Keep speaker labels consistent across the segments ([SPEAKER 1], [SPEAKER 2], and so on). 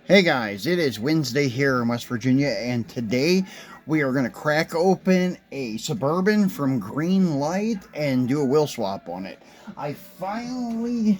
[SPEAKER 1] Hey guys, it is Wednesday here in West Virginia, and today we are going to crack open a Suburban from Greenlight and do a wheel swap on it. I finally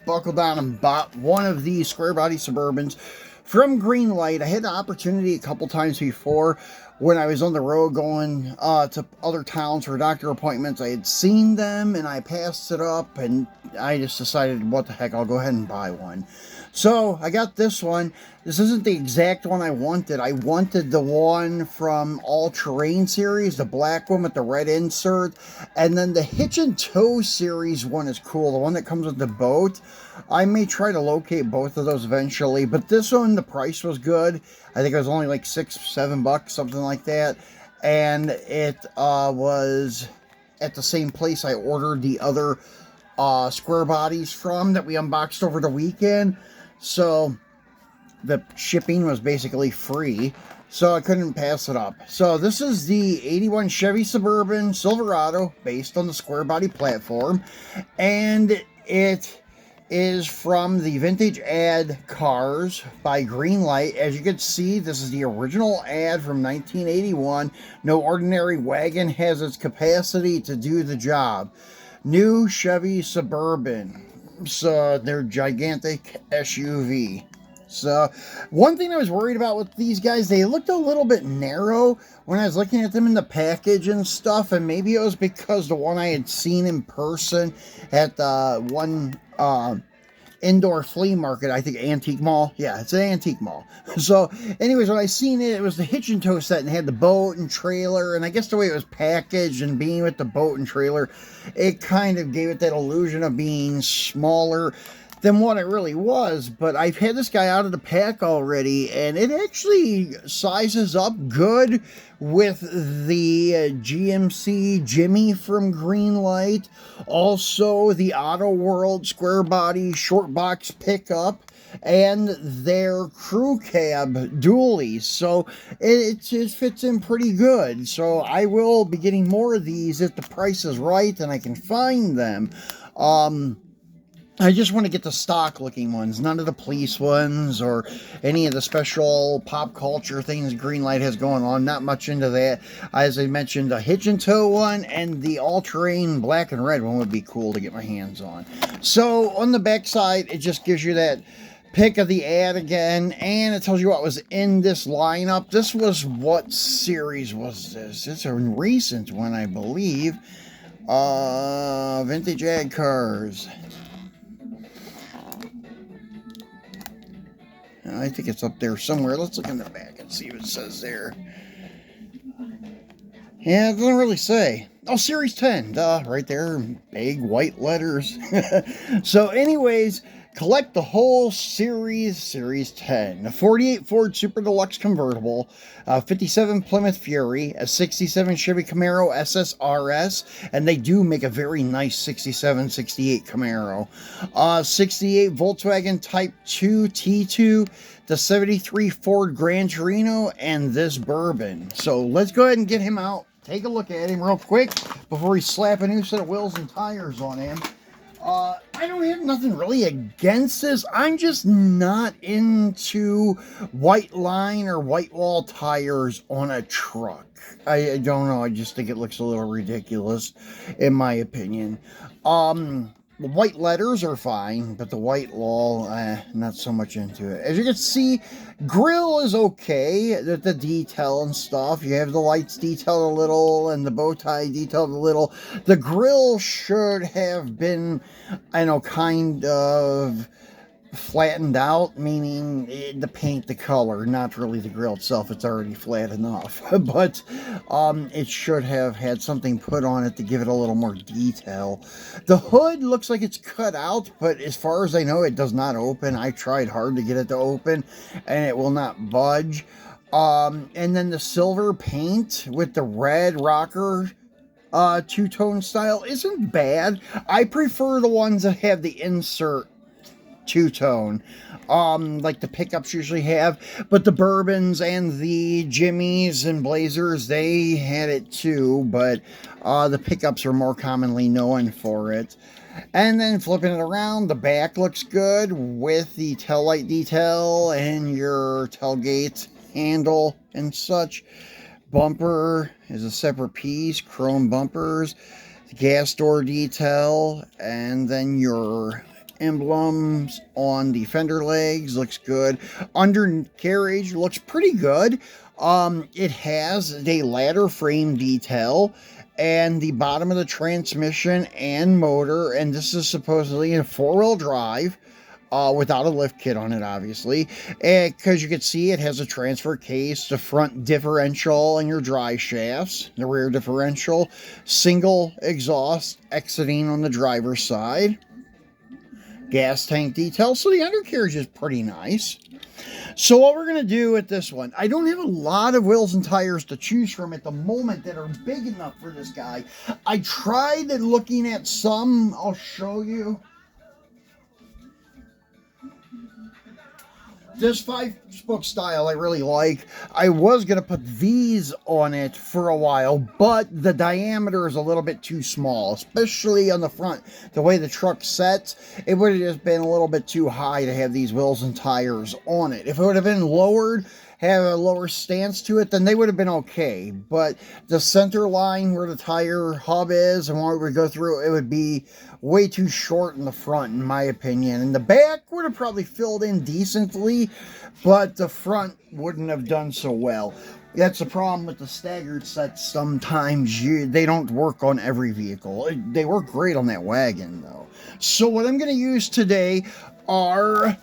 [SPEAKER 1] buckled down and bought one of these square body Suburbans from Greenlight. I had the opportunity a couple times before when I was on the road going to other towns for doctor appointments. I had seen them and I passed it up, and I just decided, what the heck, I'll go ahead and buy one. So I got this one. This isn't the exact one I wanted. I wanted the one from All Terrain series, the black one with the red insert. And then the Hitch and Tow series one is cool, the one that comes with the boat. I may try to locate both of those eventually, but this one, the price was good. I think it was only like $6-7, something like that. And it was at the same place I ordered the other square bodies from that we unboxed over the weekend. So the shipping was basically free, so I couldn't pass it up. So this is the 81 Chevy Suburban Silverado based on the square body platform, and it is from the Vintage Ad Cars by Greenlight. As you can see, this is the original ad from 1981. No ordinary wagon has its capacity to do the job. New Chevy Suburban. So they're gigantic SUV. So one thing I was worried about with these guys, they looked a little bit narrow when I was looking at them in the package and stuff, and maybe it was because the one I had seen in person at the one indoor flea market, I think antique mall. Yeah, it's an antique mall. So anyways, when I seen it, it was the Hitch and Tow set and had the boat and trailer, and I guess the way it was packaged and being with the boat and trailer, it kind of gave it that illusion of being smaller than what it really was. But I've had this guy out of the pack already, and it actually sizes up good with the GMC Jimmy from Greenlight, also the Auto World square body short box pickup, and their crew cab dualies. So it just fits in pretty good. So I will be getting more of these if the price is right and I can find them. I just want to get the stock looking ones, none of the police ones or any of the special pop culture things Greenlight has going on. Not much into that. As I mentioned, the Hitch and Tow one and the all-terrain black and red one would be cool to get my hands on. So on the back side, it just gives you that pic of the ad again, and it tells you what was in this lineup. This was, what series was this? It's a recent one, I believe. Vintage Ad Cars. I think it's up there somewhere. Let's look in the back and see what it says there. Yeah, it doesn't really say. Oh, Series 10, duh, right there, big white letters. So anyways, collect the whole Series 10. A 48 Ford Super Deluxe convertible, a 57 Plymouth Fury, a 67 Chevy Camaro SSRS, and they do make a very nice 67, 68 Camaro. 68 Volkswagen Type 2 T2, the 73 Ford Gran Torino, and this Bourbon. So let's go ahead and get him out. Take a look at him real quick before we slap a new set of wheels and tires on him. I don't have nothing really against this. I'm just not into white line or white wall tires on a truck. I don't know. I just think it looks a little ridiculous, in my opinion. The white letters are fine, but the white wall, not so much into it. As you can see, grill is okay. The detail and stuff. You have the lights detailed a little and the bow tie detailed a little. The grill should have been, I know, kind of flattened out, meaning the paint, the color, not really the grill itself. It's already flat enough. But it should have had something put on it to give it a little more detail. The hood looks like it's cut out, but as far as I know, it does not open. I tried hard to get it to open, and it will not budge. And then the silver paint with the red rocker two-tone style isn't bad. I prefer the ones that have the insert two-tone, like the pickups usually have, but the Bourbons and the Jimmys and Blazers, they had it too, but the pickups are more commonly known for it. And then flipping it around, the back looks good with the taillight detail and your tailgate handle and such. Bumper is a separate piece, chrome bumpers, the gas door detail, and then your emblems on the fender legs looks good. Undercarriage looks pretty good. It has a ladder frame detail and the bottom of the transmission and motor, and this is supposedly a four-wheel drive. Without a lift kit on it, obviously, because you can see it has a transfer case, the front differential, and your drive shafts, the rear differential, single exhaust exiting on the driver's side, gas tank detail, so the undercarriage is pretty nice. So what we're going to do with this one, I don't have a lot of wheels and tires to choose from at the moment that are big enough for this guy. I tried looking at some, I'll show you. This 5-spoke style I really like. I was going to put these on it for a while, but the diameter is a little bit too small, especially on the front. The way the truck sets, it would have just been a little bit too high to have these wheels and tires on it. If it would have been lowered, have a lower stance to it, then they would have been okay. But the center line where the tire hub is and what we go through, it would be way too short in the front, in my opinion. And the back would have probably filled in decently, but the front wouldn't have done so well. That's the problem with the staggered sets. Sometimes they don't work on every vehicle. They work great on that wagon, though. So what I'm going to use today are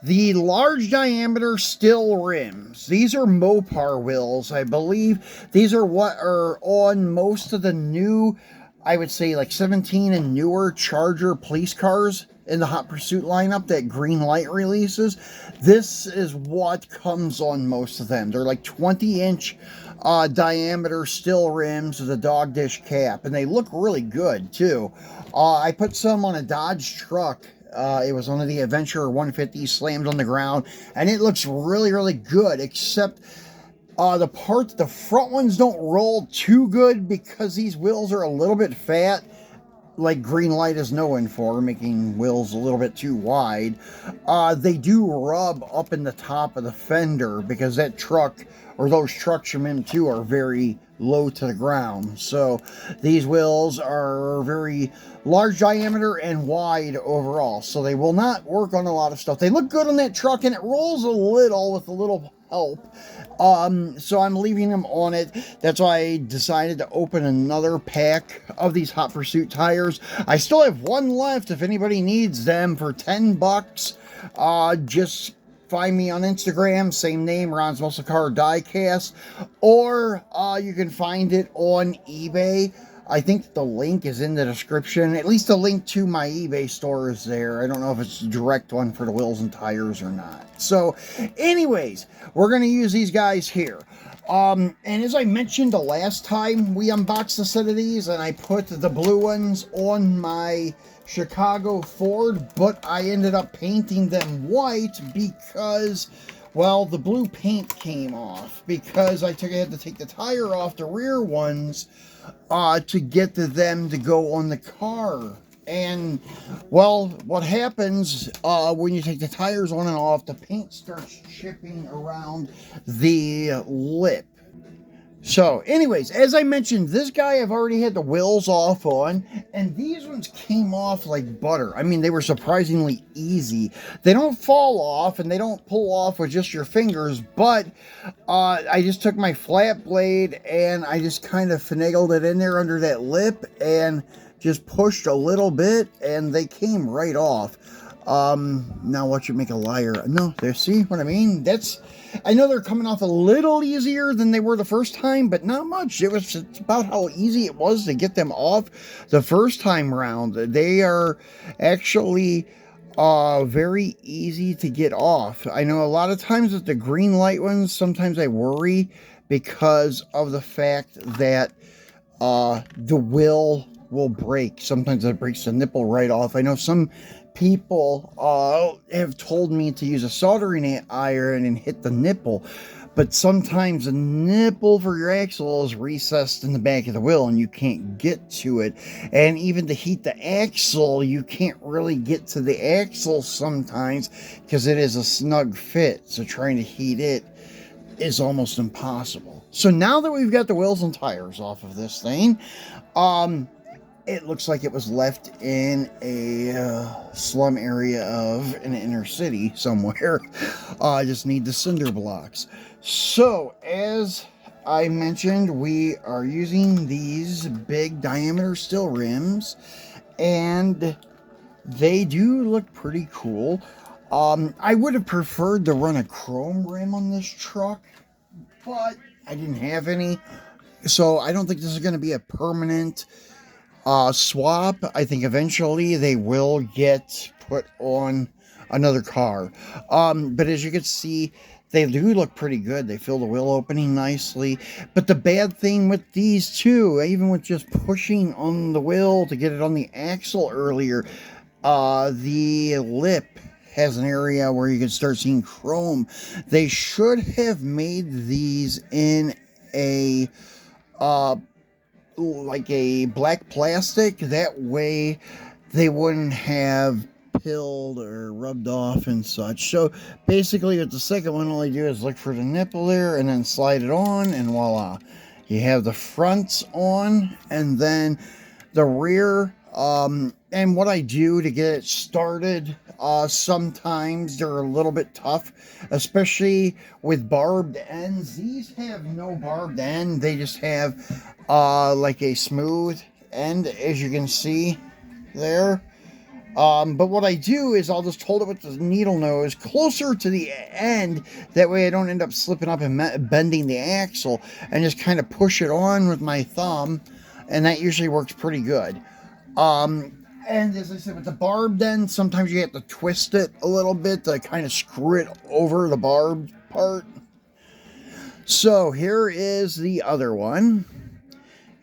[SPEAKER 1] the large diameter steel rims. These are Mopar wheels, I believe. These are what are on most of the new, I would say like 17 and newer Charger police cars in the Hot Pursuit lineup that Greenlight releases. This is what comes on most of them. They're like 20-inch diameter steel rims with a dog dish cap, and they look really good too. I put some on a Dodge truck. It was one of the Adventure 150 slammed on the ground, and it looks really, really good, except the front ones don't roll too good because these wheels are a little bit fat, like Greenlight is known for, making wheels a little bit too wide. They do rub up in the top of the fender because that truck, or those trucks from M2, are very low to the ground. So these wheels are very large diameter and wide overall, so they will not work on a lot of stuff. They look good on that truck, and it rolls a little with a little help. So I'm leaving them on it. That's why I decided to open another pack of these Hot Pursuit tires. I still have one left if anybody needs them for $10. Just find me on Instagram, same name, Ron's Muscle Car Diecast, or you can find it on eBay. I think the link is in the description. At least the link to my eBay store is there. I don't know if it's a direct one for the wheels and tires or not. So, anyways, we're going to use these guys here. And as I mentioned the last time we unboxed a set of these, and I put the blue ones on my Chicago Ford, but I ended up painting them white because, well, the blue paint came off because I had to take the tire off the rear ones to get them to go on the car. And, well, what happens when you take the tires on and off, the paint starts chipping around the lip. So, anyways, as I mentioned, this guy I've already had the wheels off on, and these ones came off like butter. I mean, they were surprisingly easy. They don't fall off, and they don't pull off with just your fingers, but I just took my flat blade, and I just kind of finagled it in there under that lip, and just pushed a little bit, and they came right off. Now what you make a liar? No, there, see what I mean? I know they're coming off a little easier than they were the first time, but not much. It's about how easy it was to get them off the first time around. They are actually very easy to get off. I know a lot of times with the Greenlight ones, sometimes I worry because of the fact that the wheel will break. Sometimes it breaks the nipple right off. I know some people have told me to use a soldering iron and hit the nipple, but sometimes the nipple for your axle is recessed in the back of the wheel and you can't get to it. And even to heat the axle, you can't really get to the axle sometimes because it is a snug fit. So trying to heat it is almost impossible. So now that we've got the wheels and tires off of this thing, it looks like it was left in a slum area of an inner city somewhere. I just need the cinder blocks. So, as I mentioned, we are using these big diameter steel rims, and they do look pretty cool. I would have preferred to run a chrome rim on this truck, but I didn't have any. So, I don't think this is going to be a permanent swap. I think eventually they will get put on another car. But as you can see, they do look pretty good. They fill the wheel opening nicely. But the bad thing with these two, even with just pushing on the wheel to get it on the axle earlier, the lip has an area where you can start seeing chrome. They should have made these in a like a black plastic. That way they wouldn't have pilled or rubbed off and such. So basically with the second one, all you do is look for the nipple there and then slide it on, and voila, you have the fronts on, and then the rear. And what I do to get it started, sometimes they're a little bit tough, especially with barbed ends. These have no barbed end. They just have like a smooth end, as you can see there. But what I do is I'll just hold it with the needle nose closer to the end. That way I don't end up slipping up and bending the axle, and just kind of push it on with my thumb. And that usually works pretty good. And as I said, with the barbed end, sometimes you have to twist it a little bit to kind of screw it over the barbed part. So here is the other one.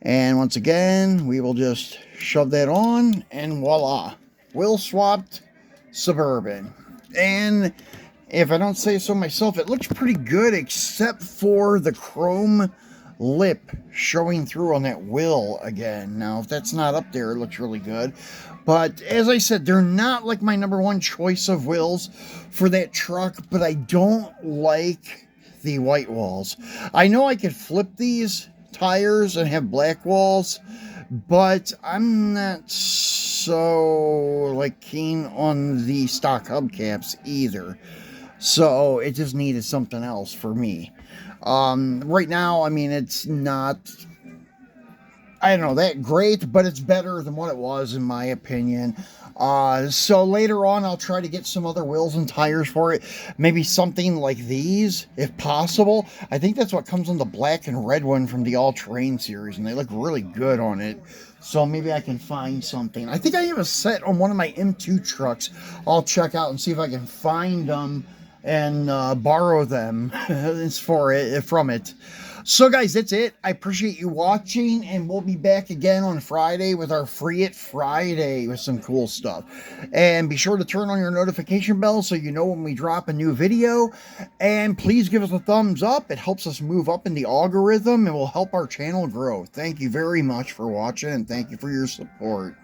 [SPEAKER 1] And once again, we will just shove that on, and voila, wheel swapped Suburban. And if I don't say so myself, it looks pretty good, except for the chrome lip showing through on that wheel again. Now, if that's not up there, it looks really good. But as I said, they're not like my number one choice of wheels for that truck, but I don't like the white walls. I know I could flip these tires and have black walls, but I'm not so like keen on the stock hubcaps either. So it just needed something else for me. Right now, I mean, it's not, I don't know, that great, but it's better than what it was, in my opinion. So later on, I'll try to get some other wheels and tires for it. Maybe something like these, if possible. I think that's what comes on the black and red one from the All-Terrain series, and they look really good on it. So maybe I can find something. I think I have a set on one of my M2 trucks. I'll check out and see if I can find them and borrow them from it. So guys, that's it. I appreciate you watching, and we'll be back again on Friday with our Free It Friday with some cool stuff. And be sure to turn on your notification bell so you know when we drop a new video. And please give us a thumbs up. It helps us move up in the algorithm and will help our channel grow. Thank you very much for watching, and thank you for your support.